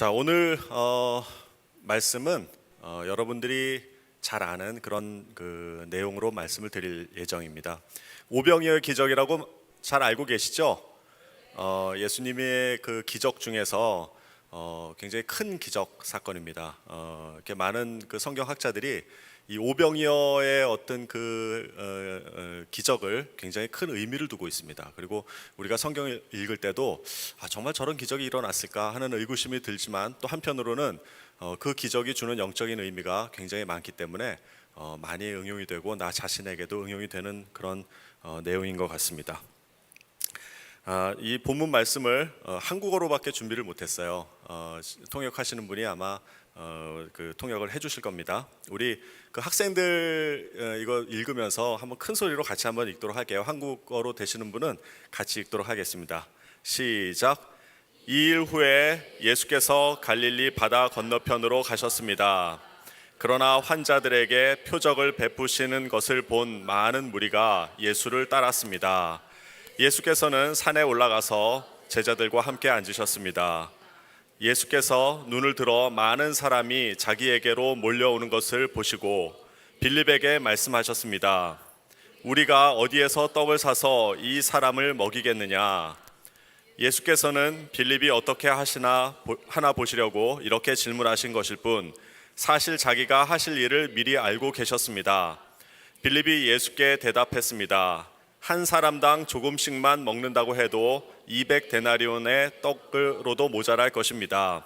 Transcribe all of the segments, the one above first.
자, 오늘 말씀은 여러분들이 잘 아는 그런 그 내용으로 말씀을 드릴 예정입니다. 오병이어의 기적이라고 잘 알고 계시죠? 예수님의 그 기적 중에서 굉장히 큰 기적 사건입니다. 이렇게 많은 그 성경학자들이 이 오병이어의 어떤 그 기적을 굉장히 큰 의미를 두고 있습니다. 그리고 우리가 성경을 읽을 때도 정말 저런 기적이 일어났을까 하는 의구심이 들지만 또 한편으로는 그 기적이 주는 영적인 의미가 굉장히 많기 때문에 많이 응용이 되고 나 자신에게도 응용이 되는 그런 내용인 것 같습니다. 이 본문 말씀을 한국어로밖에 준비를 못했어요. 통역하시는 분이 아마 그 통역을 해주실 겁니다. 우리 그 학생들 이거 읽으면서 한번 큰 소리로 같이 한번 읽도록 할게요. 한국어로 되시는 분은 같이 읽도록 하겠습니다. 시작. 2일 후에 예수께서 갈릴리 바다 건너편으로 가셨습니다. 그러나 환자들에게 표적을 베푸시는 것을 본 많은 무리가 예수를 따랐습니다. 예수께서는 산에 올라가서 제자들과 함께 앉으셨습니다. 예수께서 눈을 들어 많은 사람이 자기에게로 몰려오는 것을 보시고 빌립에게 말씀하셨습니다. 우리가 어디에서 떡을 사서 이 사람을 먹이겠느냐? 예수께서는 빌립이 어떻게 하시나 보시려고 이렇게 질문하신 것일 뿐 사실 자기가 하실 일을 미리 알고 계셨습니다. 빌립이 예수께 대답했습니다. 한 사람당 조금씩만 먹는다고 해도 200데나리온의 떡으로도 모자랄 것입니다.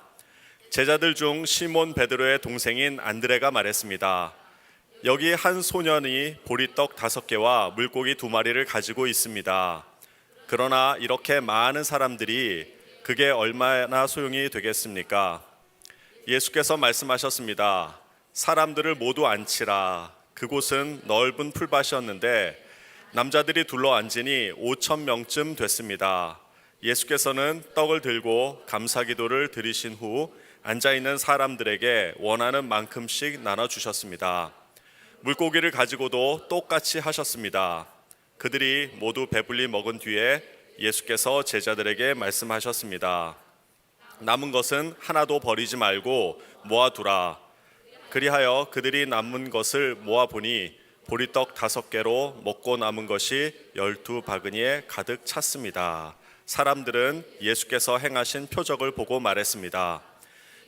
제자들 중 시몬 베드로의 동생인 안드레가 말했습니다. 여기 한 소년이 보리떡 5개와 물고기 2마리를 가지고 있습니다. 그러나 이렇게 많은 사람들이 그게 얼마나 소용이 되겠습니까? 예수께서 말씀하셨습니다. 사람들을 모두 앉히라. 그곳은 넓은 풀밭이었는데 남자들이 둘러앉으니 5,000명쯤 됐습니다. 예수께서는 떡을 들고 감사기도를 드리신 후 앉아있는 사람들에게 원하는 만큼씩 나눠주셨습니다. 물고기를 가지고도 똑같이 하셨습니다. 그들이 모두 배불리 먹은 뒤에 예수께서 제자들에게 말씀하셨습니다. 남은 것은 하나도 버리지 말고 모아두라. 그리하여 그들이 남은 것을 모아보니 보리떡 5개로 먹고 남은 것이 12바구니에 가득 찼습니다. 사람들은 예수께서 행하신 표적을 보고 말했습니다.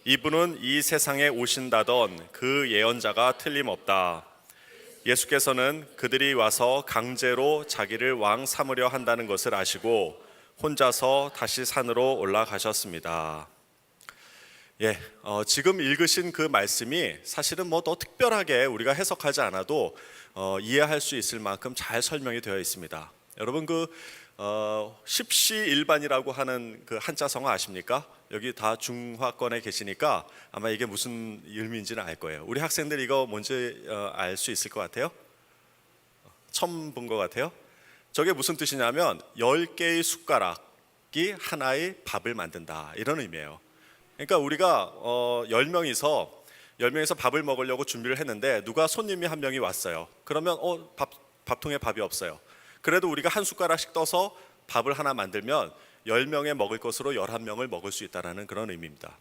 이분은 이 세상에 오신다던 그 예언자가 틀림없다. 예수께서는 그들이 와서 강제로 자기를 왕 삼으려 한다는 것을 아시고 혼자서 다시 산으로 올라가셨습니다. 지금 읽으신 그 말씀이 사실은 뭐 더 특별하게 우리가 해석하지 않아도 이해할 수 있을 만큼 잘 설명이 되어 있습니다. 여러분 그 십시일반이라고 하는 그 한자성어 아십니까? 여기 다 중화권에 계시니까 아마 이게 무슨 의미인지는 알 거예요. 우리 학생들 이거 뭔지 알 수 있을 것 같아요? 처음 본 것 같아요? 저게 무슨 뜻이냐면 10개의 숟가락이 하나의 밥을 만든다 이런 의미예요. 그러니까 우리가 10명이서 밥을 먹으려고 준비를 했는데 누가 손님이 한 명이 왔어요. 그러면 밥통에 밥이 없어요. 그래도 우리가 한 숟가락씩 떠서 밥을 하나 만들면 10명에 먹을 것으로 11명을 먹을 수 있다는 그런 의미입니다.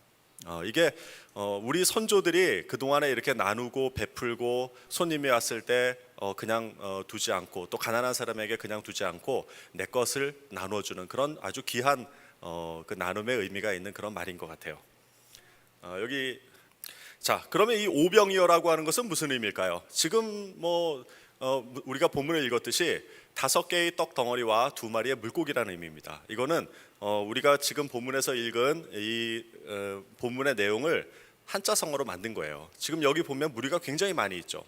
이게 우리 선조들이 그동안에 이렇게 나누고 베풀고 손님이 왔을 때 그냥 두지 않고 또 가난한 사람에게 그냥 두지 않고 내 것을 나눠주는 그런 아주 귀한 그 나눔의 의미가 있는 그런 말인 것 같아요. 그러면 이 오병이어라고 하는 것은 무슨 의미일까요? 지금 우리가 본문을 읽었듯이 5개의 떡 덩어리와 2마리의 물고기라는 의미입니다. 이거는 우리가 지금 본문에서 읽은 이 본문의 내용을 한자성어로 만든 거예요. 지금 여기 보면 무리가 굉장히 많이 있죠.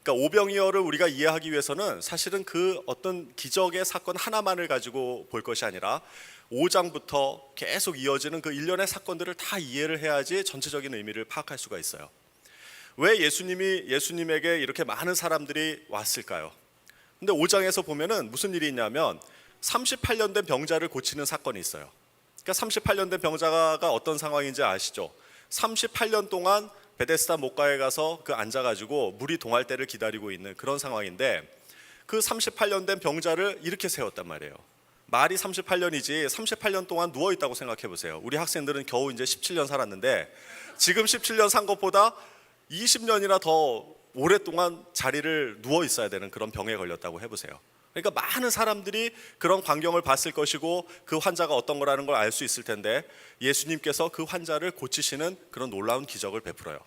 그러니까 오병이어를 우리가 이해하기 위해서는 사실은 그 어떤 기적의 사건 하나만을 가지고 볼 것이 아니라 5장부터 계속 이어지는 그 일련의 사건들을 다 이해를 해야지 전체적인 의미를 파악할 수가 있어요. 왜 예수님에게 이렇게 많은 사람들이 왔을까요? 근데 5장에서 보면은 무슨 일이 있냐면 38년 된 병자를 고치는 사건이 있어요. 그러니까 38년 된 병자가 어떤 상황인지 아시죠? 38년 동안 베데스다 목가에 가서 그 앉아가지고 물이 동할 때를 기다리고 있는 그런 상황인데 그 38년 된 병자를 이렇게 세웠단 말이에요. 말이 38년이지 38년 동안 누워 있다고 생각해 보세요. 우리 학생들은 겨우 이제 17년 살았는데 지금 17년 산 것보다 20년이나 더 오랫동안 자리를 누워 있어야 되는 그런 병에 걸렸다고 해보세요. 그러니까 많은 사람들이 그런 광경을 봤을 것이고 그 환자가 어떤 거라는 걸 알 수 있을 텐데 예수님께서 그 환자를 고치시는 그런 놀라운 기적을 베풀어요.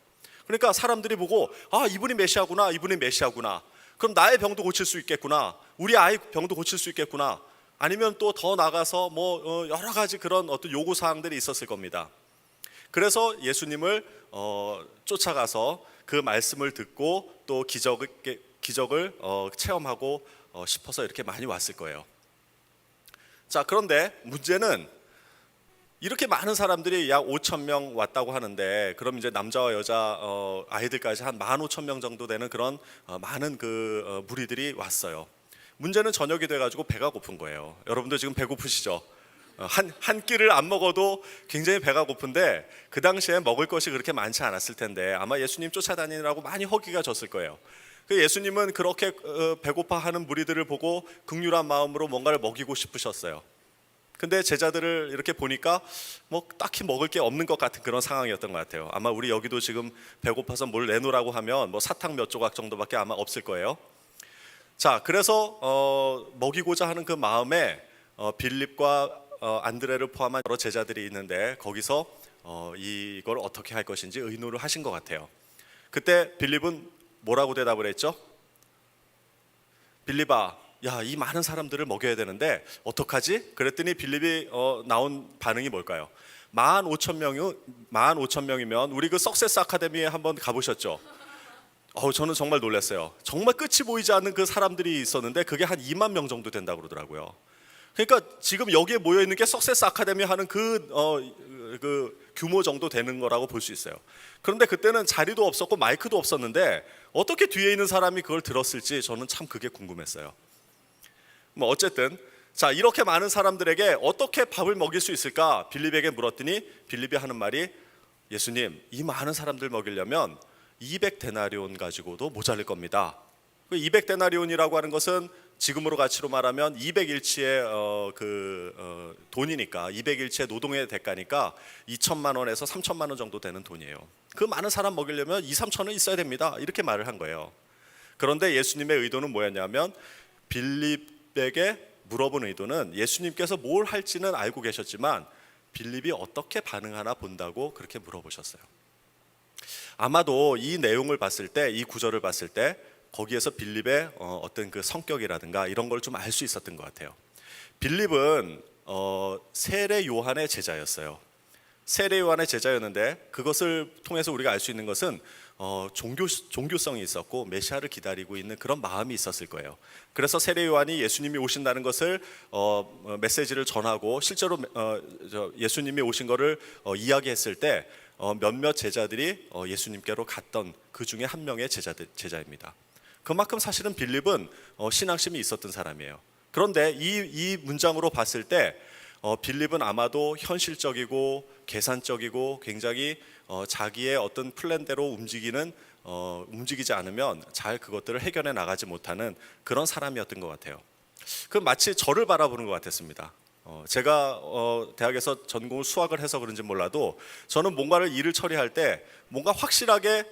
그러니까 사람들이 보고 아, 이분이 메시아구나, 이분이 메시아구나. 그럼 나의 병도 고칠 수 있겠구나, 우리 아이 병도 고칠 수 있겠구나. 아니면 또 더 나가서 뭐 여러 가지 그런 어떤 요구 사항들이 있었을 겁니다. 그래서 예수님을 쫓아가서 그 말씀을 듣고 또 기적을 체험하고 싶어서 이렇게 많이 왔을 거예요. 자, 그런데 문제는 이렇게 많은 사람들이 약 5천 명 왔다고 하는데, 그럼 이제 남자와 여자 아이들까지 한 15,000명 정도 되는 그런 많은 그 무리들이 왔어요. 문제는 저녁이 돼가지고 배가 고픈 거예요. 여러분들 지금 배고프시죠? 한 끼를 안 먹어도 굉장히 배가 고픈데 그 당시에 먹을 것이 그렇게 많지 않았을 텐데 아마 예수님 쫓아다니느라고 많이 허기가 졌을 거예요. 그 예수님은 그렇게 배고파하는 무리들을 보고 긍휼한 마음으로 뭔가를 먹이고 싶으셨어요. 근데 제자들을 이렇게 보니까 뭐 딱히 먹을 게 없는 것 같은 그런 상황이었던 것 같아요. 아마 우리 여기도 지금 배고파서 뭘 내놓으라고 하면 뭐 사탕 몇 조각 정도밖에 아마 없을 거예요. 자, 그래서 먹이고자 하는 그 마음에 빌립과 안드레를 포함한 여러 제자들이 있는데 거기서 이걸 어떻게 할 것인지 의논을 하신 것 같아요. 그때 빌립은 뭐라고 대답을 했죠? 빌립아, 야, 이 많은 사람들을 먹여야 되는데 어떡하지? 그랬더니 빌립이 나온 반응이 뭘까요? 15,000명이면 우리 그 석세스 아카데미에 한번 가보셨죠? 저는 정말 놀랐어요. 정말 끝이 보이지 않는 그 사람들이 있었는데 그게 한 2만 명 정도 된다고 그러더라고요. 그러니까 지금 여기에 모여 있는 게 석세스 아카데미 하는 그 규모 정도 되는 거라고 볼 수 있어요. 그런데 그때는 자리도 없었고 마이크도 없었는데 어떻게 뒤에 있는 사람이 그걸 들었을지 저는 참 그게 궁금했어요. 뭐 어쨌든 자, 이렇게 많은 사람들에게 어떻게 밥을 먹일 수 있을까 빌립에게 물었더니 빌립이 하는 말이, 예수님, 이 많은 사람들 먹이려면 200데나리온 가지고도 모자랄 겁니다. 200데나리온이라고 하는 것은 지금으로 가치로 말하면 200일치의 돈이니까, 200일치의 노동의 대가니까 2천만 원에서 3천만 원 정도 되는 돈이에요. 그 많은 사람 먹이려면 2, 3천은 있어야 됩니다. 이렇게 말을 한 거예요. 그런데 예수님의 의도는 뭐였냐면 빌립에게 물어본 의도는 예수님께서 뭘 할지는 알고 계셨지만 빌립이 어떻게 반응하나 본다고 그렇게 물어보셨어요. 아마도 이 내용을 봤을 때, 이 구절을 봤을 때 거기에서 빌립의 어떤 그 성격이라든가 이런 걸 좀 알 수 있었던 것 같아요. 빌립은 세례 요한의 제자였어요. 세례 요한의 제자였는데 그것을 통해서 우리가 알 수 있는 것은 종교성이 있었고 메시아를 기다리고 있는 그런 마음이 있었을 거예요. 그래서 세례 요한이 예수님이 오신다는 것을 메시지를 전하고 실제로 예수님이 오신 것을 이야기했을 때 몇몇 제자들이 예수님께로 갔던 그 중에 한 명의 제자입니다. 그만큼 사실은 빌립은 신앙심이 있었던 사람이에요. 그런데 이 문장으로 봤을 때 빌립은 아마도 현실적이고 계산적이고 굉장히 자기의 어떤 플랜대로 움직이지 않으면 잘 그것들을 해결해 나가지 못하는 그런 사람이었던 것 같아요. 그 마치 저를 바라보는 것 같았습니다. 제가 대학에서 전공을 수학을 해서 그런지 몰라도 저는 뭔가를 일을 처리할 때 뭔가 확실하게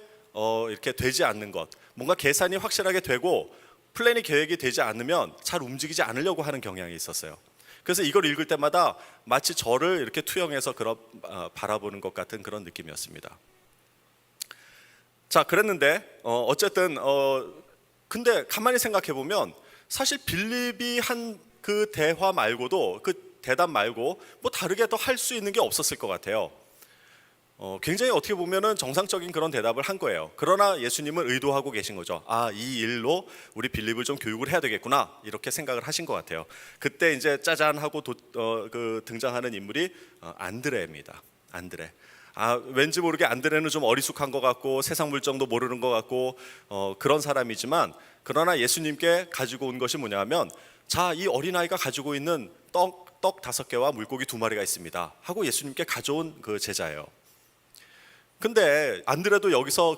이렇게 되지 않는 것, 뭔가 계산이 확실하게 되고 플랜이 계획이 되지 않으면 잘 움직이지 않으려고 하는 경향이 있었어요. 그래서 이걸 읽을 때마다 마치 저를 이렇게 투영해서 바라보는 것 같은 그런 느낌이었습니다. 자, 그랬는데 어쨌든 근데 가만히 생각해 보면 사실 빌립이 한 그 대화 말고도, 그 대답 말고 뭐 다르게 더 할 수 있는 게 없었을 것 같아요. 굉장히 어떻게 보면은 정상적인 그런 대답을 한 거예요. 그러나 예수님은 의도하고 계신 거죠. 이 일로 우리 빌립을 좀 교육을 해야 되겠구나, 이렇게 생각을 하신 것 같아요. 그때 이제 짜잔 하고 등장하는 인물이 안드레입니다. 안드레. 왠지 모르게 안드레는 좀 어리숙한 것 같고 세상 물정도 모르는 것 같고 그런 사람이지만, 그러나 예수님께 가지고 온 것이 뭐냐면, 자, 이 어린아이가 가지고 있는 떡 5개와 물고기 2마리가 있습니다 하고 예수님께 가져온 그 제자예요. 근데 안드레도 여기서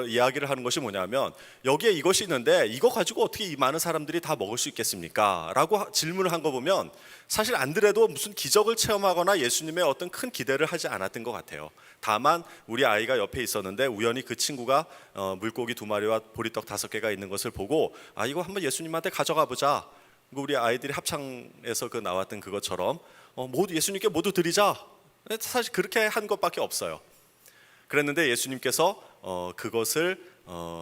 이야기를 하는 것이 뭐냐면 여기에 이것이 있는데 이거 가지고 어떻게 이 많은 사람들이 다 먹을 수 있겠습니까? 라고 질문을 한 거 보면 사실 안드레도 무슨 기적을 체험하거나 예수님의 어떤 큰 기대를 하지 않았던 것 같아요. 다만 우리 아이가 옆에 있었는데 우연히 그 친구가 물고기 2마리와 보리떡 5개가 있는 것을 보고 이거 한번 예수님한테 가져가 보자. 우리 아이들이 합창에서 나왔던 그것처럼 모두 예수님께 모두 드리자. 사실 그렇게 한 것밖에 없어요. 그랬는데 예수님께서 그것을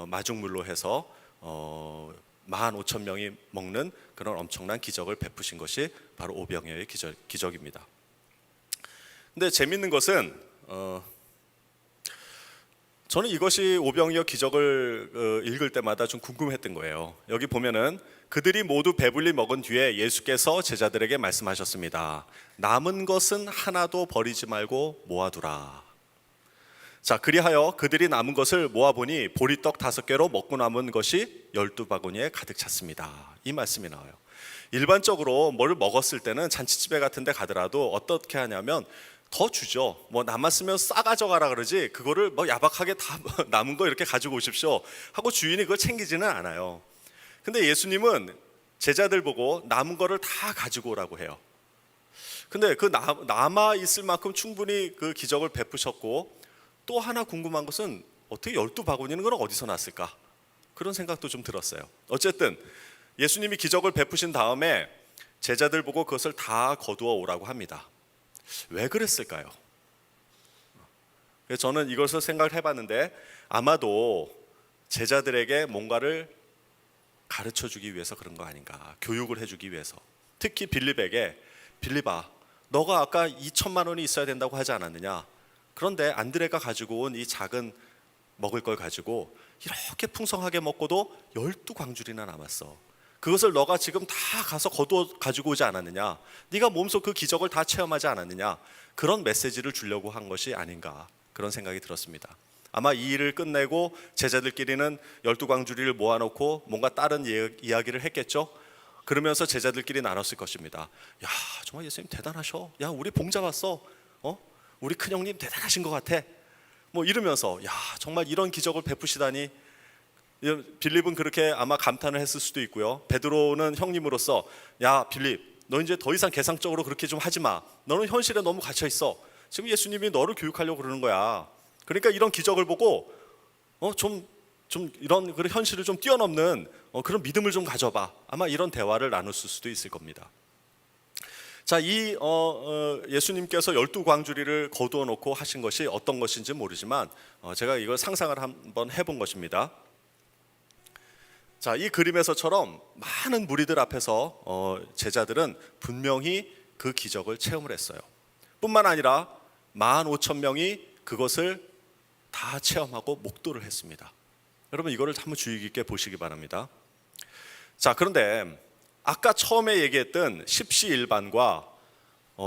마중물로 해서 15,000명이 먹는 그런 엄청난 기적을 베푸신 것이 바로 오병이어의 기적입니다. 근데 재밌는 것은 저는 이것이 오병이어 기적을 읽을 때마다 좀 궁금했던 거예요. 여기 보면은 그들이 모두 배불리 먹은 뒤에 예수께서 제자들에게 말씀하셨습니다. 남은 것은 하나도 버리지 말고 모아두라. 자, 그리하여 그들이 남은 것을 모아보니 보리떡 5개로 먹고 남은 것이 12바구니에 가득 찼습니다. 이 말씀이 나와요. 일반적으로 뭘 먹었을 때는 잔치집에 같은 데 가더라도 어떻게 하냐면 더 주죠. 뭐 남았으면 싸가져 가라 그러지 그거를 뭐 야박하게 다 남은 거 이렇게 가지고 오십시오 하고 주인이 그걸 챙기지는 않아요. 근데 예수님은 제자들 보고 남은 거를 다 가지고 오라고 해요. 근데 남아 있을 만큼 충분히 그 기적을 베푸셨고 또 하나 궁금한 것은 어떻게 12바구니는 그럼 어디서 났을까? 그런 생각도 좀 들었어요. 어쨌든 예수님이 기적을 베푸신 다음에 제자들 보고 그것을 다 거두어 오라고 합니다. 왜 그랬을까요? 저는 이것을 생각을 해봤는데 아마도 제자들에게 뭔가를 가르쳐 주기 위해서 그런 거 아닌가, 교육을 해주기 위해서. 특히 빌립에게 빌립아, 너가 아까 2천만 원이 있어야 된다고 하지 않았느냐? 그런데 안드레가 가지고 온 이 작은 먹을 걸 가지고 이렇게 풍성하게 먹고도 12광줄이나 남았어. 그것을 너가 지금 다 가서 거두어 가지고 오지 않았느냐? 네가 몸소 그 기적을 다 체험하지 않았느냐? 그런 메시지를 주려고 한 것이 아닌가, 그런 생각이 들었습니다. 아마 이 일을 끝내고 제자들끼리는 12광주리를 모아놓고 뭔가 다른 이야기를 했겠죠. 그러면서 제자들끼리 나눴을 것입니다. 야, 정말 예수님 대단하셔. 야, 우리 봉 잡았어. 우리 큰형님 대단하신 것 같아. 뭐 이러면서 야, 정말 이런 기적을 베푸시다니. 빌립은 그렇게 아마 감탄을 했을 수도 있고요. 베드로는 형님으로서 야, 빌립, 너 이제 더 이상 개상적으로 그렇게 좀 하지 마. 너는 현실에 너무 갇혀 있어. 지금 예수님이 너를 교육하려고 그러는 거야. 그러니까 이런 기적을 보고 좀 이런 그런 현실을 좀 뛰어넘는 그런 믿음을 좀 가져봐. 아마 이런 대화를 나눴을 수도 있을 겁니다. 자, 이 예수님께서 12광주리를 거두어 놓고 하신 것이 어떤 것인지 모르지만 제가 이걸 상상을 한번 해본 것입니다. 자, 이 그림에서처럼 많은 무리들 앞에서 제자들은 분명히 그 기적을 체험을 했어요. 뿐만 아니라 15,000명이 그것을 다 체험하고 목도를 했습니다. 여러분 이거를 한번 주의 깊게 보시기 바랍니다. 자, 그런데 아까 처음에 얘기했던 십시일반과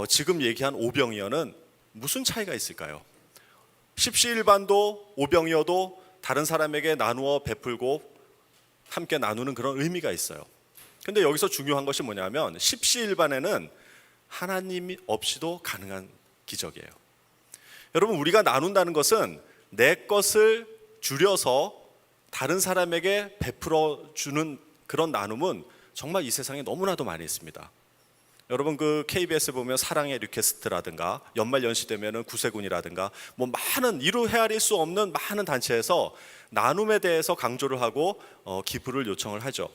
지금 얘기한 오병이어는 무슨 차이가 있을까요? 십시일반도 오병이어도 다른 사람에게 나누어 베풀고 함께 나누는 그런 의미가 있어요. 근데 여기서 중요한 것이 뭐냐면 십시일반에는 하나님이 없이도 가능한 기적이에요. 여러분 우리가 나눈다는 것은 내 것을 줄여서 다른 사람에게 베풀어 주는 그런 나눔은 정말 이 세상에 너무나도 많이 있습니다. 여러분 그 KBS 보면 사랑의 리퀘스트라든가 연말 연시 되면은 구세군이라든가 뭐 많은 이루 헤아릴 수 없는 많은 단체에서 나눔에 대해서 강조를 하고 기부를 요청을 하죠.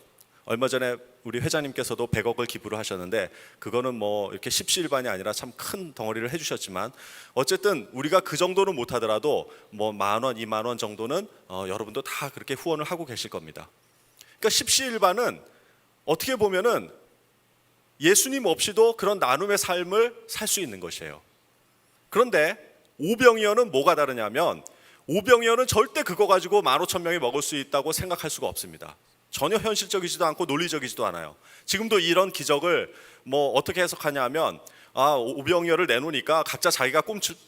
얼마 전에 우리 회장님께서도 100억을 기부를 하셨는데 그거는 뭐 이렇게 십시일반이 아니라 참 큰 덩어리를 해주셨지만 어쨌든 우리가 그 정도는 못하더라도 뭐 10,000원, 20,000원 정도는 여러분도 다 그렇게 후원을 하고 계실 겁니다. 그러니까 십시일반은 어떻게 보면은 예수님 없이도 그런 나눔의 삶을 살 수 있는 것이에요. 그런데 오병이어는 뭐가 다르냐면 오병이어는 절대 그거 가지고 15,000명이 먹을 수 있다고 생각할 수가 없습니다. 전혀 현실적이지도 않고 논리적이지도 않아요. 지금도 이런 기적을 뭐 어떻게 해석하냐 하면 오병이어를 내놓으니까 각자 자기가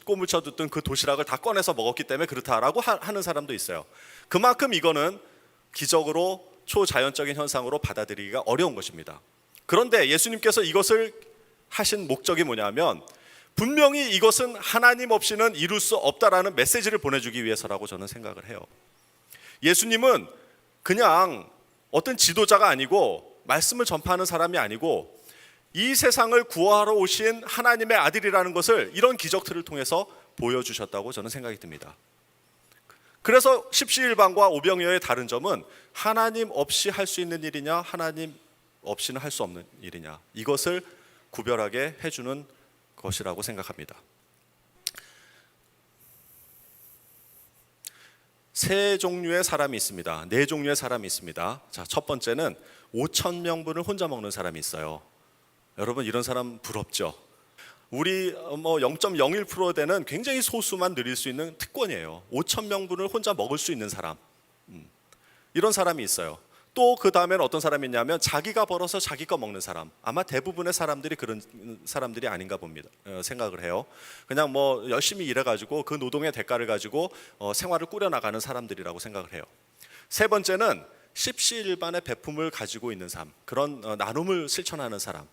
꼬물쳐 듣던 그 도시락을 다 꺼내서 먹었기 때문에 그렇다라고 하는 사람도 있어요. 그만큼 이거는 기적으로 초자연적인 현상으로 받아들이기가 어려운 것입니다. 그런데 예수님께서 이것을 하신 목적이 뭐냐면 분명히 이것은 하나님 없이는 이룰 수 없다라는 메시지를 보내주기 위해서라고 저는 생각을 해요. 예수님은 그냥 어떤 지도자가 아니고 말씀을 전파하는 사람이 아니고 이 세상을 구하러 오신 하나님의 아들이라는 것을 이런 기적들을 통해서 보여주셨다고 저는 생각이 듭니다. 그래서 십시일반과 오병이어의 다른 점은 하나님 없이 할 수 있는 일이냐, 하나님 없이는 할 수 없는 일이냐, 이것을 구별하게 해주는 것이라고 생각합니다. 세 종류의 사람이 있습니다. 네 종류의 사람이 있습니다. 자, 첫 번째는 5천 명분을 혼자 먹는 사람이 있어요. 여러분, 이런 사람 부럽죠? 우리 0.01% 되는 굉장히 소수만 누릴 수 있는 특권이에요. 5천 명분을 혼자 먹을 수 있는 사람. 이런 사람이 있어요. 또 그 다음에는 어떤 사람이 있냐면 자기가 벌어서 자기 거 먹는 사람. 아마 대부분의 사람들이 그런 사람들이 아닌가 봅니다. 생각을 해요. 그냥 열심히 일해가지고 그 노동의 대가를 가지고 생활을 꾸려나가는 사람들이라고 생각을 해요. 세 번째는 십시일반의 베품을 가지고 있는 삶, 그런 나눔을 실천하는 사람.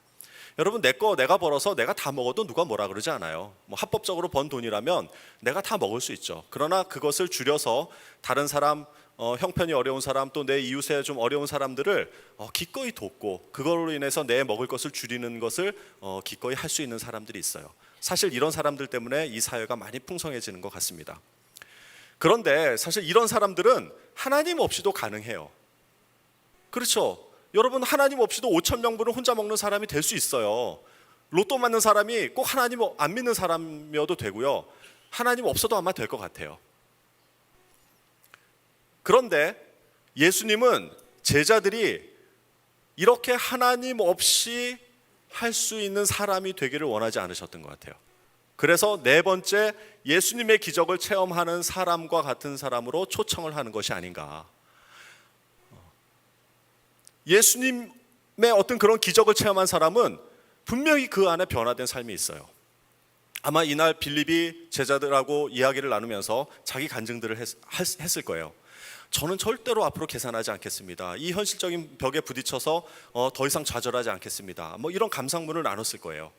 여러분, 내 거 내가 벌어서 내가 다 먹어도 누가 뭐라 그러지 않아요. 합법적으로 번 돈이라면 내가 다 먹을 수 있죠. 그러나 그것을 줄여서 다른 사람, 형편이 어려운 사람, 또 내 이웃에 좀 어려운 사람들을 기꺼이 돕고 그걸로 인해서 내 먹을 것을 줄이는 것을 기꺼이 할 수 있는 사람들이 있어요. 사실 이런 사람들 때문에 이 사회가 많이 풍성해지는 것 같습니다. 그런데 사실 이런 사람들은 하나님 없이도 가능해요. 그렇죠? 여러분, 하나님 없이도 5천 명분을 혼자 먹는 사람이 될 수 있어요. 로또 맞는 사람이 꼭 하나님 안 믿는 사람이어도 되고요. 하나님 없어도 아마 될 것 같아요. 그런데 예수님은 제자들이 이렇게 하나님 없이 할 수 있는 사람이 되기를 원하지 않으셨던 것 같아요. 그래서 네 번째, 예수님의 기적을 체험하는 사람과 같은 사람으로 초청을 하는 것이 아닌가. 예수님의 어떤 그런 기적을 체험한 사람은 분명히 그 안에 변화된 삶이 있어요. 아마 이날 빌립이 제자들하고 이야기를 나누면서 자기 간증들을 했을 거예요. 저는 절대로 앞으로 계산하지 않겠습니다. 이 현실적인 벽에 부딪혀서 더 이상 좌절하지 않겠습니다. 이런 감상문을 나눴을 거예요.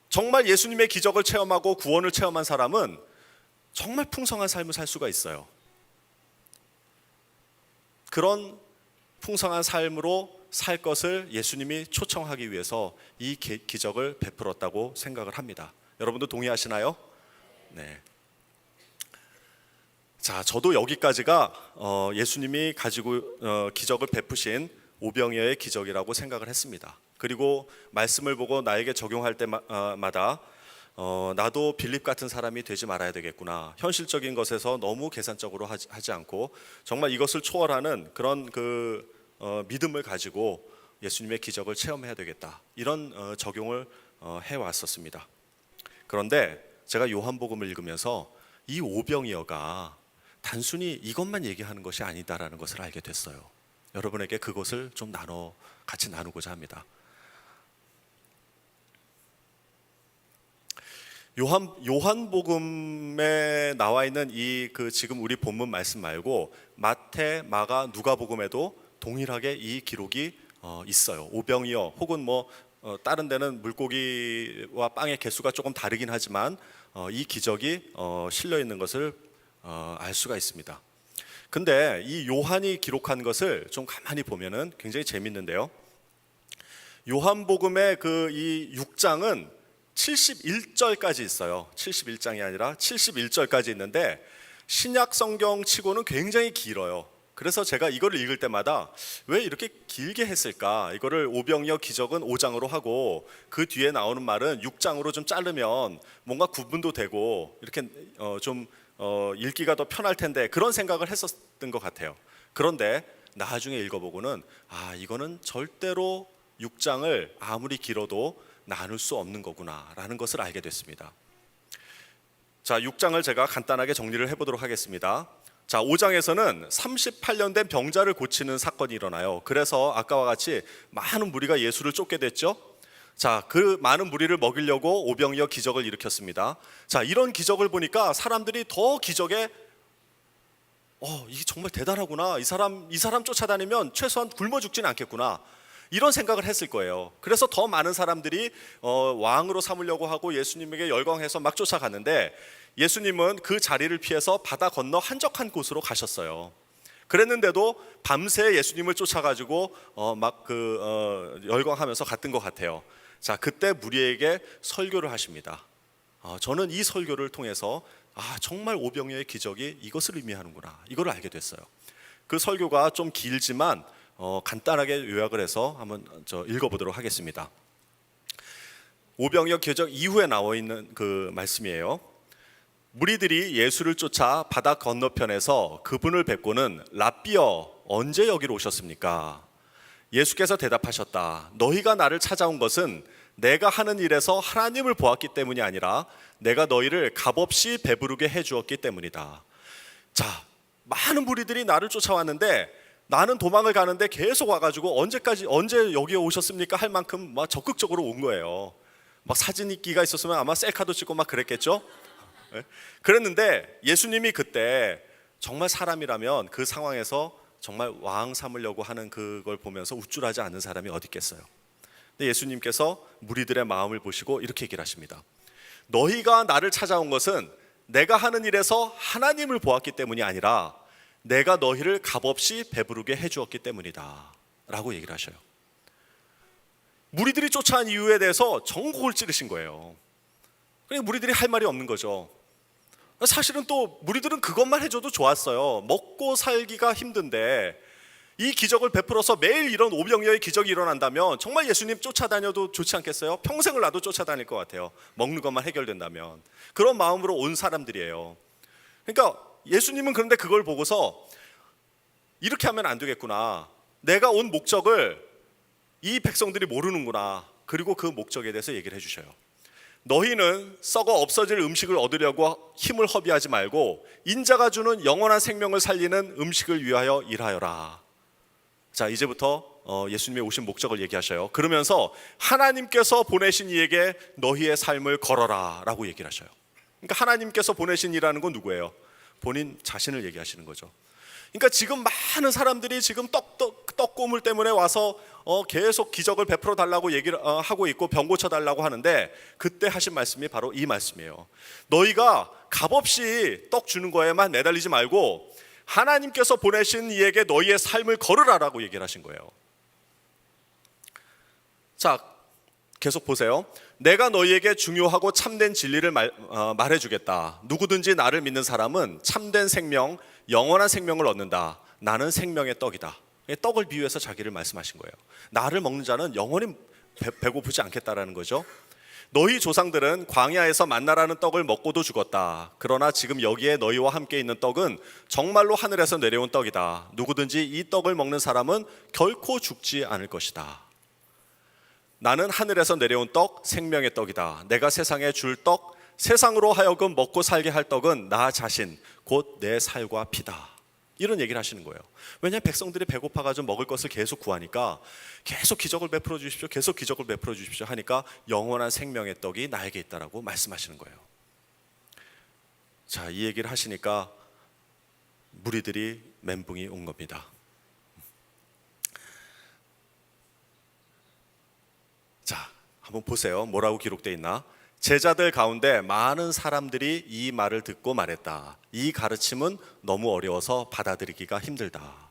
정말 예수님의 기적을 체험하고 구원을 체험한 사람은 정말 풍성한 삶을 살 수가 있어요. 그런 풍성한 삶으로 살 것을 예수님이 초청하기 위해서 이 기적을 베풀었다고 생각을 합니다. 여러분도 동의하시나요? 네. 자, 저도 여기까지가 예수님이 가지고 기적을 베푸신 오병이어의 기적이라고 생각을 했습니다. 그리고 말씀을 보고 나에게 적용할 때마다 나도 빌립 같은 사람이 되지 말아야 되겠구나. 현실적인 것에서 너무 계산적으로 하지 않고 정말 이것을 초월하는 그런 믿음을 가지고 예수님의 기적을 체험해야 되겠다. 이런 적용을 해왔었습니다. 그런데 제가 요한복음을 읽으면서 이 오병이어가 단순히 이것만 얘기하는 것이 아니다라는 것을 알게 됐어요. 여러분에게 그것을 좀 같이 나누고자 합니다. 요한복음에 나와 있는 지금 우리 본문 말씀 말고 마태, 마가, 누가복음에도 동일하게 이 기록이 있어요. 오병이어 혹은 다른 데는 물고기와 빵의 개수가 조금 다르긴 하지만 이 기적이 실려 있는 것을 알 수가 있습니다. 근데 이 요한이 기록한 것을 좀 가만히 보면은 굉장히 재밌는데요. 요한복음의 이 6장은 71절까지 있어요. 71장이 아니라 71절까지 있는데 신약 성경 치고는 굉장히 길어요. 그래서 제가 이거를 읽을 때마다 왜 이렇게 길게 했을까? 이거를 오병이어 기적은 5장으로 하고 그 뒤에 나오는 말은 6장으로 좀 자르면 뭔가 구분도 되고 이렇게 좀 읽기가 더 편할 텐데 그런 생각을 했었던 것 같아요. 그런데 나중에 읽어보고는 이거는 절대로 6장을 아무리 길어도 나눌 수 없는 거구나라는 것을 알게 됐습니다. 자, 6장을 제가 간단하게 정리를 해보도록 하겠습니다. 자, 5장에서는 38년 된 병자를 고치는 사건이 일어나요. 그래서 아까와 같이 많은 무리가 예수를 쫓게 됐죠. 자, 그 많은 무리를 먹이려고 오병이어 기적을 일으켰습니다. 자, 이런 기적을 보니까 사람들이 더 기적에 이게 정말 대단하구나. 이 사람 쫓아다니면 최소한 굶어 죽지는 않겠구나. 이런 생각을 했을 거예요. 그래서 더 많은 사람들이 왕으로 삼으려고 하고 예수님에게 열광해서 막 쫓아갔는데 예수님은 그 자리를 피해서 바다 건너 한적한 곳으로 가셨어요. 그랬는데도 밤새 예수님을 쫓아가지고 열광하면서 갔던 것 같아요. 자, 그때 무리에게 설교를 하십니다. 저는 이 설교를 통해서 정말 오병이어의 기적이 이것을 의미하는구나, 이걸 알게 됐어요. 그 설교가 좀 길지만 간단하게 요약을 해서 한번 읽어보도록 하겠습니다. 오병이어 기적 이후에 나와 있는 그 말씀이에요. 무리들이 예수를 쫓아 바다 건너편에서 그분을 뵙고는 랍비여, 언제 여기로 오셨습니까? 예수께서 대답하셨다. 너희가 나를 찾아온 것은 내가 하는 일에서 하나님을 보았기 때문이 아니라 내가 너희를 값없이 배부르게 해주었기 때문이다. 자, 많은 무리들이 나를 쫓아왔는데 나는 도망을 가는데 계속 와가지고 언제 여기에 오셨습니까? 할 만큼 막 적극적으로 온 거예요. 막 사진 인기가 있었으면 아마 셀카도 찍고 막 그랬겠죠? 그랬는데 예수님이 그때 정말 사람이라면 그 상황에서 정말 왕 삼으려고 하는 그걸 보면서 우쭐하지 않는 사람이 어디 있겠어요? 근데 예수님께서 무리들의 마음을 보시고 이렇게 얘기를 하십니다. 너희가 나를 찾아온 것은 내가 하는 일에서 하나님을 보았기 때문이 아니라 내가 너희를 값없이 배부르게 해주었기 때문이다 라고 얘기를 하셔요. 무리들이 쫓아온 이유에 대해서 전곡을 찌르신 거예요. 그러니까 무리들이 할 말이 없는 거죠. 사실은 또 무리들은 그것만 해줘도 좋았어요. 먹고 살기가 힘든데 이 기적을 베풀어서 매일 이런 오병이어의 기적이 일어난다면 정말 예수님 쫓아다녀도 좋지 않겠어요? 평생을 나도 쫓아다닐 것 같아요. 먹는 것만 해결된다면. 그런 마음으로 온 사람들이에요. 그러니까 예수님은 그런데 그걸 보고서 이렇게 하면 안 되겠구나, 내가 온 목적을 이 백성들이 모르는구나. 그리고 그 목적에 대해서 얘기를 해주셔요. 너희는 썩어 없어질 음식을 얻으려고 힘을 허비하지 말고 인자가 주는 영원한 생명을 살리는 음식을 위하여 일하여라. 자, 이제부터 예수님의 오신 목적을 얘기하셔요. 그러면서 하나님께서 보내신 이에게 너희의 삶을 걸어라 라고 얘기를 하셔요. 그러니까 하나님께서 보내신 이라는 건 누구예요? 본인 자신을 얘기하시는 거죠. 그러니까 지금 많은 사람들이 지금 떡고물 때문에 와서 계속 기적을 베풀어 달라고 얘기를 하고 있고 병 고쳐 달라고 하는데 그때 하신 말씀이 바로 이 말씀이에요. 너희가 값없이 떡 주는 거에만 매달리지 말고 하나님께서 보내신 이에게 너희의 삶을 걸으라라고 얘기를 하신 거예요. 자, 계속 보세요. 내가 너희에게 중요하고 참된 진리를 말해주겠다. 누구든지 나를 믿는 사람은 참된 생명, 영원한 생명을 얻는다. 나는 생명의 떡이다. 떡을 비유해서 자기를 말씀하신 거예요. 나를 먹는 자는 영원히 배고프지 않겠다라는 거죠. 너희 조상들은 광야에서 만나라는 떡을 먹고도 죽었다. 그러나 지금 여기에 너희와 함께 있는 떡은 정말로 하늘에서 내려온 떡이다. 누구든지 이 떡을 먹는 사람은 결코 죽지 않을 것이다. 나는 하늘에서 내려온 떡, 생명의 떡이다. 내가 세상에 줄 떡, 세상으로 하여금 먹고 살게 할 떡은 나 자신, 곧 내 살과 피다. 이런 얘기를 하시는 거예요. 왜냐하면 백성들이 배고파가지고 먹을 것을 계속 구하니까 계속 기적을 베풀어 주십시오, 계속 기적을 베풀어 주십시오 하니까 영원한 생명의 떡이 나에게 있다라고 말씀하시는 거예요. 자, 이 얘기를 하시니까 무리들이 멘붕이 온 겁니다. 자, 한번 보세요. 뭐라고 기록되어 있나? 제자들 가운데 많은 사람들이 이 말을 듣고 말했다. 이 가르침은 너무 어려워서 받아들이기가 힘들다.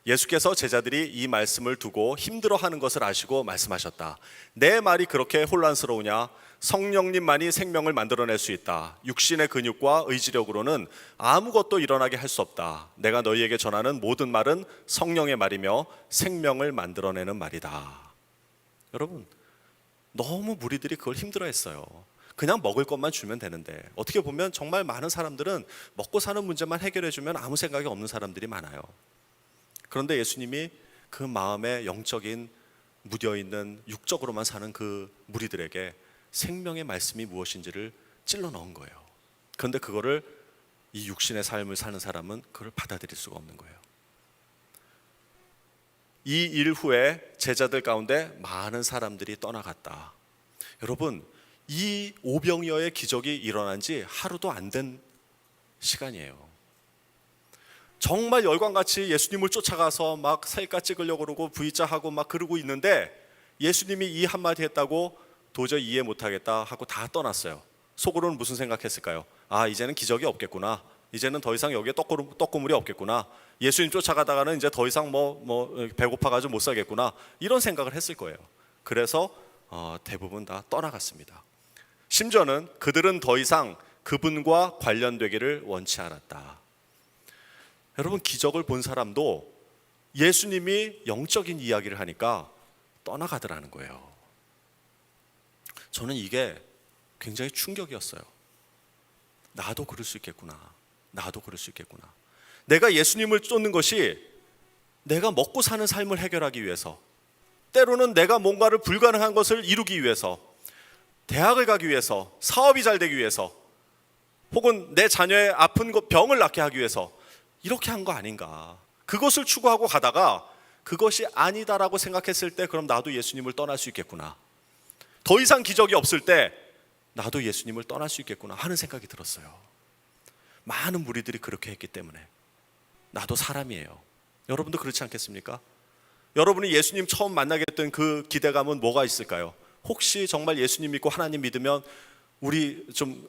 예수께서 제자들이 이 말씀을 두고 힘들어하는 것을 아시고 말씀하셨다. 내 말이 그렇게 혼란스러우냐? 성령님만이 생명을 만들어낼 수 있다. 육신의 근육과 의지력으로는 아무것도 일어나게 할 수 없다. 내가 너희에게 전하는 모든 말은 성령의 말이며 생명을 만들어내는 말이다. 여러분, 너무 무리들이 그걸 힘들어했어요. 그냥 먹을 것만 주면 되는데 어떻게 보면 정말 많은 사람들은 먹고 사는 문제만 해결해주면 아무 생각이 없는 사람들이 많아요. 그런데 예수님이 그 마음에 영적인 묻어있는 육적으로만 사는 그 무리들에게 생명의 말씀이 무엇인지를 찔러 넣은 거예요. 그런데 그거를 이 육신의 삶을 사는 사람은 그걸 받아들일 수가 없는 거예요. 이 일 후에 제자들 가운데 많은 사람들이 떠나갔다. 여러분, 이 오병이어의 기적이 일어난 지 하루도 안 된 시간이에요. 정말 열광같이 예수님을 쫓아가서 막 셀카 찍으려고 그러고 V자 하고 막 그러고 있는데 예수님이 이 한마디 했다고 도저히 이해 못하겠다 하고 다 떠났어요. 속으로는 무슨 생각했을까요? 아, 이제는 기적이 없겠구나. 이제는 더 이상 여기에 떡고물이 없겠구나. 예수님 쫓아가다가는 이제 더 이상 배고파가지고 못 살겠구나. 이런 생각을 했을 거예요. 그래서 대부분 다 떠나갔습니다. 심지어는 그들은 더 이상 그분과 관련되기를 원치 않았다. 여러분, 기적을 본 사람도 예수님이 영적인 이야기를 하니까 떠나가더라는 거예요. 저는 이게 굉장히 충격이었어요. 나도 그럴 수 있겠구나. 나도 그럴 수 있겠구나. 내가 예수님을 쫓는 것이 내가 먹고 사는 삶을 해결하기 위해서, 때로는 내가 뭔가를 불가능한 것을 이루기 위해서, 대학을 가기 위해서, 사업이 잘 되기 위해서, 혹은 내 자녀의 아픈 병을 낫게 하기 위해서 이렇게 한 거 아닌가. 그것을 추구하고 가다가 그것이 아니다라고 생각했을 때 그럼 나도 예수님을 떠날 수 있겠구나. 더 이상 기적이 없을 때 나도 예수님을 떠날 수 있겠구나 하는 생각이 들었어요. 많은 무리들이 그렇게 했기 때문에. 나도 사람이에요. 여러분도 그렇지 않겠습니까? 여러분이 예수님 처음 만나게 됐던 그 기대감은 뭐가 있을까요? 혹시 정말 예수님 믿고 하나님 믿으면 우리 좀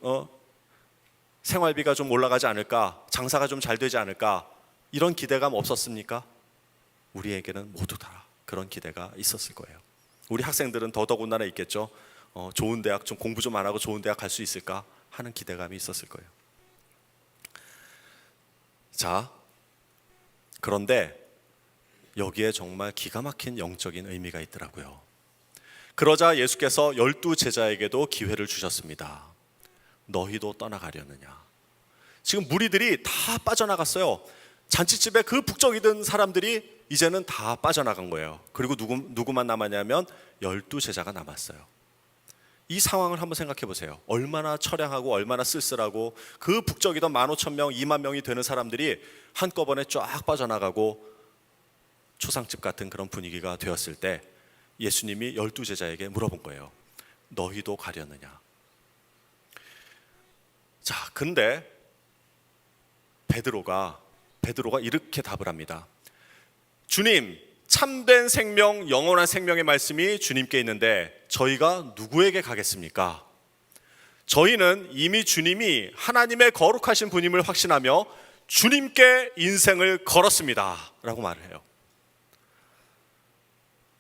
생활비가 좀 올라가지 않을까? 장사가 좀 잘 되지 않을까? 이런 기대감 없었습니까? 우리에게는 모두 다 그런 기대가 있었을 거예요. 우리 학생들은 더더군다나 있겠죠. 좋은 대학 좀 공부 좀 안 하고 좋은 대학 갈 수 있을까 하는 기대감이 있었을 거예요. 자, 그런데 여기에 정말 기가 막힌 영적인 의미가 있더라고요. 그러자 예수께서 12 제자에게도 기회를 주셨습니다. 너희도 떠나가려느냐. 지금 무리들이 다 빠져나갔어요. 잔치집에 그 북적이던 사람들이 이제는 다 빠져나간 거예요. 그리고 누구만 남았냐면 12 제자가 남았어요. 이 상황을 한번 생각해 보세요. 얼마나 처량하고 얼마나 쓸쓸하고, 그 북적이던 15,000명, 2만 명이 되는 사람들이 한꺼번에 쫙 빠져나가고 초상집 같은 그런 분위기가 되었을 때 예수님이 12 제자에게 물어본 거예요. 너희도 가려느냐. 자, 근데 베드로가 이렇게 답을 합니다. 주님, 참된 생명, 영원한 생명의 말씀이 주님께 있는데 저희가 누구에게 가겠습니까? 저희는 이미 주님이 하나님의 거룩하신 분임을 확신하며 주님께 인생을 걸었습니다 라고 말을 해요.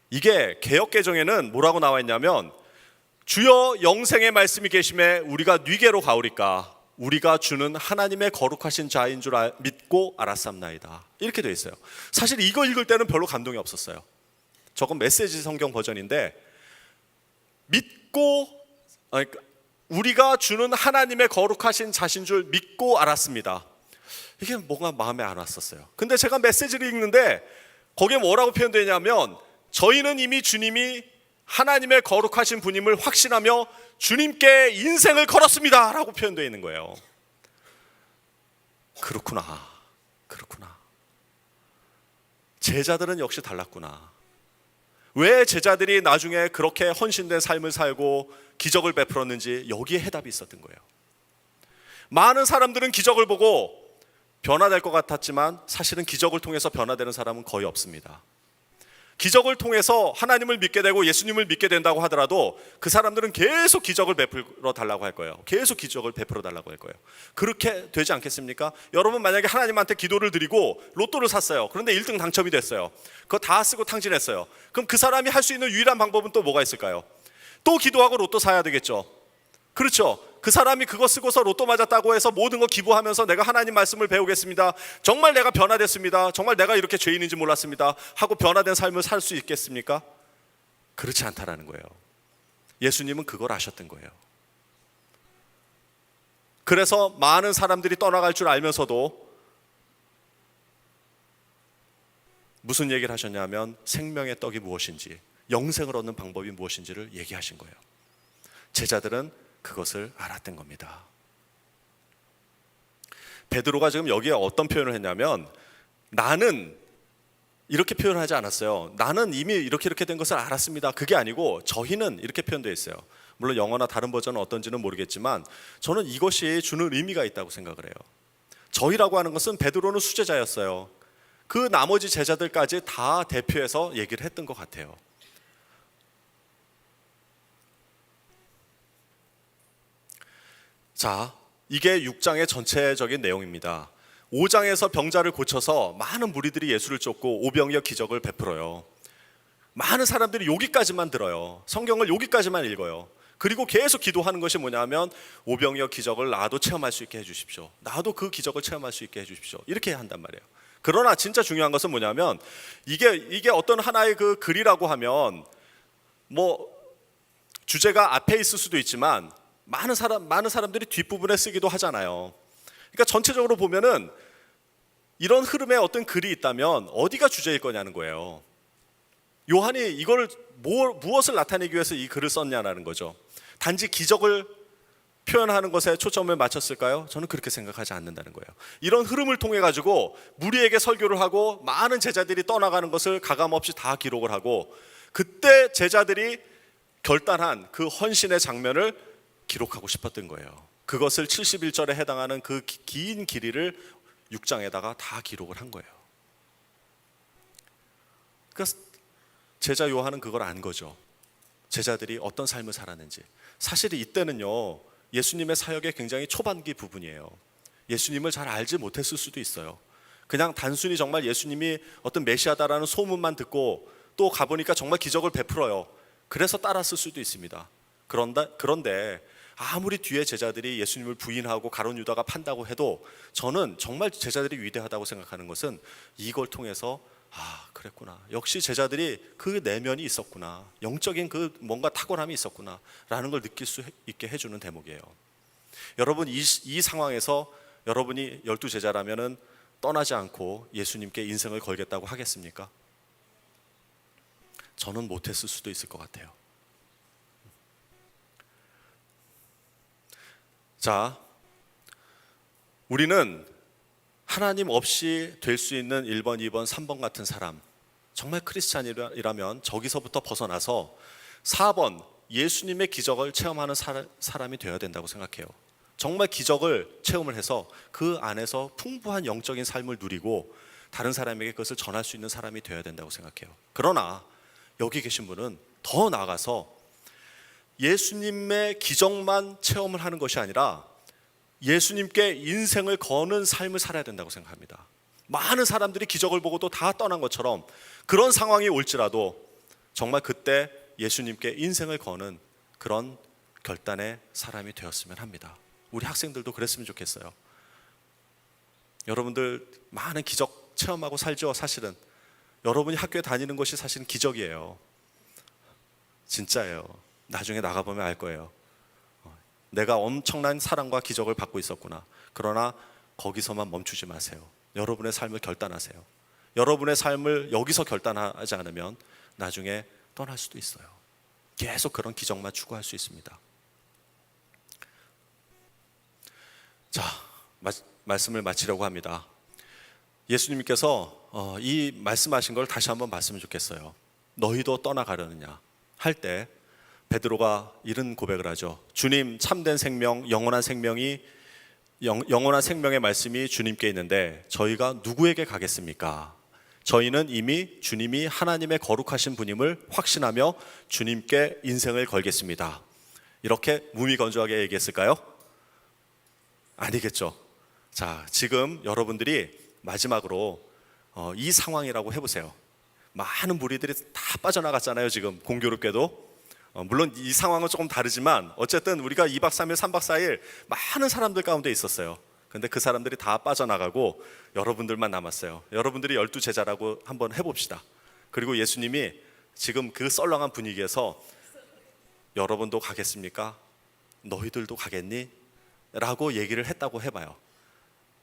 이게 개역개정에는 뭐라고 나와 있냐면, 주여 영생의 말씀이 계심에 우리가 뉘게로 가오리까 우리가 주는 하나님의 거룩하신 자인 줄 믿고 알았삼나이다, 이렇게 되어 있어요. 사실 이거 읽을 때는 별로 감동이 없었어요. 저건 메시지 성경 버전인데, 우리가 주는 하나님의 거룩하신 자신 줄 믿고 알았습니다. 이게 뭔가 마음에 안 왔었어요. 근데 제가 메시지를 읽는데 거기에 뭐라고 표현되어 있냐면, 저희는 이미 주님이 하나님의 거룩하신 분임을 확신하며 주님께 인생을 걸었습니다 라고 표현되어 있는 거예요. 그렇구나. 제자들은 역시 달랐구나. 왜 제자들이 나중에 그렇게 헌신된 삶을 살고 기적을 베풀었는지 여기에 해답이 있었던 거예요. 많은 사람들은 기적을 보고 변화될 것 같았지만 사실은 기적을 통해서 변화되는 사람은 거의 없습니다. 기적을 통해서 하나님을 믿게 되고 예수님을 믿게 된다고 하더라도 그 사람들은 계속 기적을 베풀어 달라고 할 거예요. 계속 기적을 베풀어 달라고 할 거예요. 그렇게 되지 않겠습니까? 여러분, 만약에 하나님한테 기도를 드리고 로또를 샀어요. 그런데 1등 당첨이 됐어요. 그거 다 쓰고 탕진했어요. 그럼 그 사람이 할 수 있는 유일한 방법은 또 뭐가 있을까요? 또 기도하고 로또 사야 되겠죠. 그렇죠? 그 사람이 그거 쓰고서 로또 맞았다고 해서 모든 거 기부하면서 내가 하나님 말씀을 배우겠습니다, 정말 내가 변화됐습니다, 정말 내가 이렇게 죄인인지 몰랐습니다 하고 변화된 삶을 살 수 있겠습니까? 그렇지 않다라는 거예요. 예수님은 그걸 아셨던 거예요. 그래서 많은 사람들이 떠나갈 줄 알면서도 무슨 얘기를 하셨냐면, 생명의 떡이 무엇인지, 영생을 얻는 방법이 무엇인지를 얘기하신 거예요. 제자들은 그것을 알았던 겁니다. 베드로가 지금 여기에 어떤 표현을 했냐면, 나는 이렇게 표현하지 않았어요. 나는 이미 이렇게 된 것을 알았습니다. 그게 아니고 저희는 이렇게 표현되어 있어요. 물론 영어나 다른 버전은 어떤지는 모르겠지만 저는 이것이 주는 의미가 있다고 생각을 해요. 저희라고 하는 것은 베드로는 수제자였어요. 그 나머지 제자들까지 다 대표해서 얘기를 했던 것 같아요. 자, 이게 6장의 전체적인 내용입니다. 5장에서 병자를 고쳐서 많은 무리들이 예수를 쫓고 오병이어 기적을 베풀어요. 많은 사람들이 여기까지만 들어요. 성경을 여기까지만 읽어요. 그리고 계속 기도하는 것이 뭐냐면 오병이어 기적을 나도 체험할 수 있게 해주십시오. 나도 그 기적을 체험할 수 있게 해주십시오. 이렇게 한단 말이에요. 그러나 진짜 중요한 것은 뭐냐면 이게 어떤 하나의 그 글이라고 하면 뭐 주제가 앞에 있을 수도 있지만 많은 사람들이 뒷부분에 쓰기도 하잖아요. 그러니까 전체적으로 보면은 이런 흐름에 어떤 글이 있다면 어디가 주제일 거냐는 거예요. 요한이 이걸 무엇을 나타내기 위해서 이 글을 썼냐라는 거죠. 단지 기적을 표현하는 것에 초점을 맞췄을까요? 저는 그렇게 생각하지 않는다는 거예요. 이런 흐름을 통해 가지고 무리에게 설교를 하고 많은 제자들이 떠나가는 것을 가감없이 다 기록을 하고 그때 제자들이 결단한 그 헌신의 장면을 기록하고 싶었던 거예요. 그것을 71절에 해당하는 그 긴 길이를 6장에다가 다 기록을 한 거예요. 그러니까 제자 요한은 그걸 안 거죠. 제자들이 어떤 삶을 살았는지. 사실 이때는요, 예수님의 사역의 굉장히 초반기 부분이에요. 예수님을 잘 알지 못했을 수도 있어요. 그냥 단순히 정말 예수님이 어떤 메시아다라는 소문만 듣고 또 가보니까 정말 기적을 베풀어요. 그래서 따랐을 수도 있습니다. 그런데 아무리 뒤에 제자들이 예수님을 부인하고 가룟 유다가 판다고 해도 저는 정말 제자들이 위대하다고 생각하는 것은 이걸 통해서 그랬구나. 역시 제자들이 그 내면이 있었구나. 영적인 그 뭔가 탁월함이 있었구나 라는 걸 느낄 수 있게 해주는 대목이에요. 여러분 이 상황에서 여러분이 12제자라면은 떠나지 않고 예수님께 인생을 걸겠다고 하겠습니까? 저는 못했을 수도 있을 것 같아요. 자, 우리는 하나님 없이 될 수 있는 1번, 2번, 3번 같은 사람, 정말 크리스찬이라면 저기서부터 벗어나서 4번 예수님의 기적을 체험하는 사람이 되어야 된다고 생각해요. 정말 기적을 체험을 해서 그 안에서 풍부한 영적인 삶을 누리고 다른 사람에게 그것을 전할 수 있는 사람이 되어야 된다고 생각해요. 그러나 여기 계신 분은 더 나아가서 예수님의 기적만 체험을 하는 것이 아니라 예수님께 인생을 거는 삶을 살아야 된다고 생각합니다. 많은 사람들이 기적을 보고도 다 떠난 것처럼 그런 상황이 올지라도 정말 그때 예수님께 인생을 거는 그런 결단의 사람이 되었으면 합니다. 우리 학생들도 그랬으면 좋겠어요. 여러분들 많은 기적 체험하고 살죠. 사실은 여러분이 학교에 다니는 것이 사실은 기적이에요. 진짜예요. 나중에 나가보면 알 거예요. 내가 엄청난 사랑과 기적을 받고 있었구나. 그러나 거기서만 멈추지 마세요. 여러분의 삶을 결단하세요. 여러분의 삶을 여기서 결단하지 않으면 나중에 떠날 수도 있어요. 계속 그런 기적만 추구할 수 있습니다. 자, 말씀을 마치려고 합니다. 예수님께서 이 말씀하신 걸 다시 한번 봤으면 좋겠어요. 너희도 떠나가려느냐 할 때 베드로가 이런 고백을 하죠. 주님, 참된 생명, 영원한 생명의 말씀이 주님께 있는데 저희가 누구에게 가겠습니까? 저희는 이미 주님이 하나님의 거룩하신 분임을 확신하며 주님께 인생을 걸겠습니다. 이렇게 무미건조하게 얘기했을까요? 아니겠죠. 자, 지금 여러분들이 마지막으로 이 상황이라고 해보세요. 많은 무리들이 다 빠져나갔잖아요. 지금 공교롭게도. 물론 이 상황은 조금 다르지만 어쨌든 우리가 2박 3일, 3박 4일 많은 사람들 가운데 있었어요. 근데 그 사람들이 다 빠져나가고 여러분들만 남았어요. 여러분들이 12제자라고 한번 해봅시다. 그리고 예수님이 지금 그 썰렁한 분위기에서 여러분도 가겠습니까? 너희들도 가겠니? 라고 얘기를 했다고 해봐요.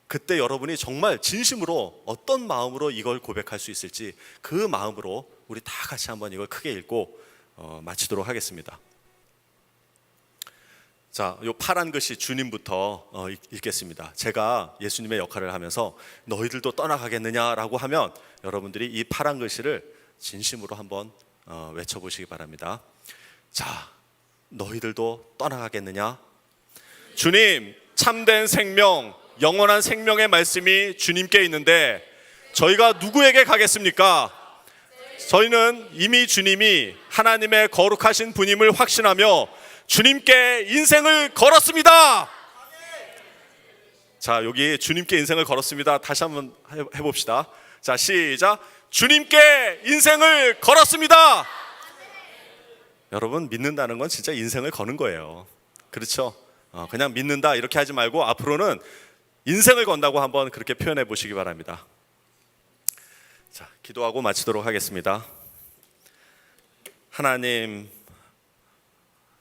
그때 여러분이 정말 진심으로 어떤 마음으로 이걸 고백할 수 있을지 그 마음으로 우리 다 같이 한번 이걸 크게 읽고 마치도록 하겠습니다. 자, 요 파란 글씨 주님부터 읽겠습니다. 제가 예수님의 역할을 하면서 너희들도 떠나가겠느냐라고 하면 여러분들이 이 파란 글씨를 진심으로 한번 외쳐보시기 바랍니다. 자, 너희들도 떠나가겠느냐? 주님, 참된 생명, 영원한 생명의 말씀이 주님께 있는데 저희가 누구에게 가겠습니까? 저희는 이미 주님이 하나님의 거룩하신 분임을 확신하며 주님께 인생을 걸었습니다. 자, 여기 주님께 인생을 걸었습니다. 다시 한번 해봅시다. 자, 시작. 주님께 인생을 걸었습니다. 여러분, 믿는다는 건 진짜 인생을 거는 거예요. 그렇죠? 그냥 믿는다 이렇게 하지 말고 앞으로는 인생을 건다고 한번 그렇게 표현해 보시기 바랍니다. 자, 기도하고 마치도록 하겠습니다. 하나님,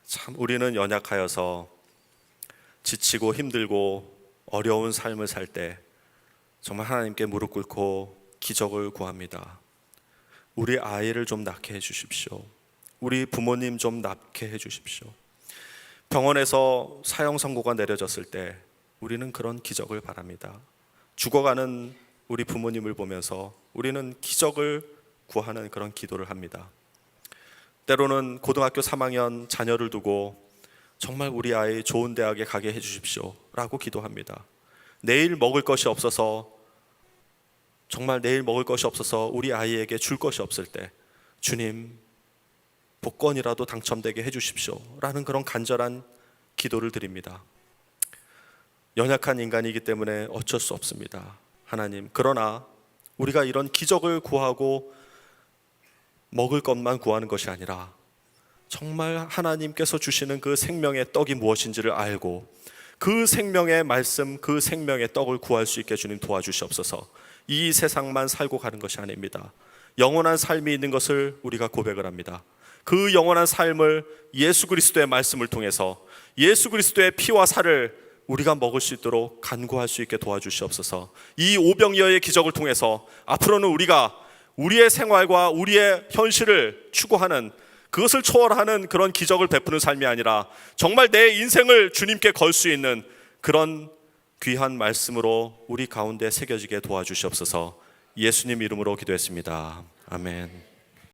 참 우리는 연약하여서 지치고 힘들고 어려운 삶을 살 때 정말 하나님께 무릎 꿇고 기적을 구합니다. 우리 아이를 좀 낳게 해주십시오. 우리 부모님 좀 낳게 해주십시오. 병원에서 사형 선고가 내려졌을 때 우리는 그런 기적을 바랍니다. 죽어가는 우리 부모님을 보면서 우리는 기적을 구하는 그런 기도를 합니다. 때로는 고등학교 3학년 자녀를 두고 정말 우리 아이 좋은 대학에 가게 해주십시오 라고 기도합니다. 내일 먹을 것이 없어서, 정말 내일 먹을 것이 없어서 우리 아이에게 줄 것이 없을 때 주님, 복권이라도 당첨되게 해주십시오 라는 그런 간절한 기도를 드립니다. 연약한 인간이기 때문에 어쩔 수 없습니다. 하나님, 그러나 우리가 이런 기적을 구하고 먹을 것만 구하는 것이 아니라 정말 하나님께서 주시는 그 생명의 떡이 무엇인지를 알고 그 생명의 말씀, 그 생명의 떡을 구할 수 있게 주님 도와주시옵소서. 이 세상만 살고 가는 것이 아닙니다. 영원한 삶이 있는 것을 우리가 고백을 합니다. 그 영원한 삶을 예수 그리스도의 말씀을 통해서 예수 그리스도의 피와 살을 우리가 먹을 수 있도록 간구할 수 있게 도와주시옵소서. 이 오병이어의 기적을 통해서 앞으로는 우리가 우리의 생활과 우리의 현실을 추구하는, 그것을 초월하는 그런 기적을 베푸는 삶이 아니라 정말 내 인생을 주님께 걸 수 있는 그런 귀한 말씀으로 우리 가운데 새겨지게 도와주시옵소서. 예수님 이름으로 기도했습니다. 아멘.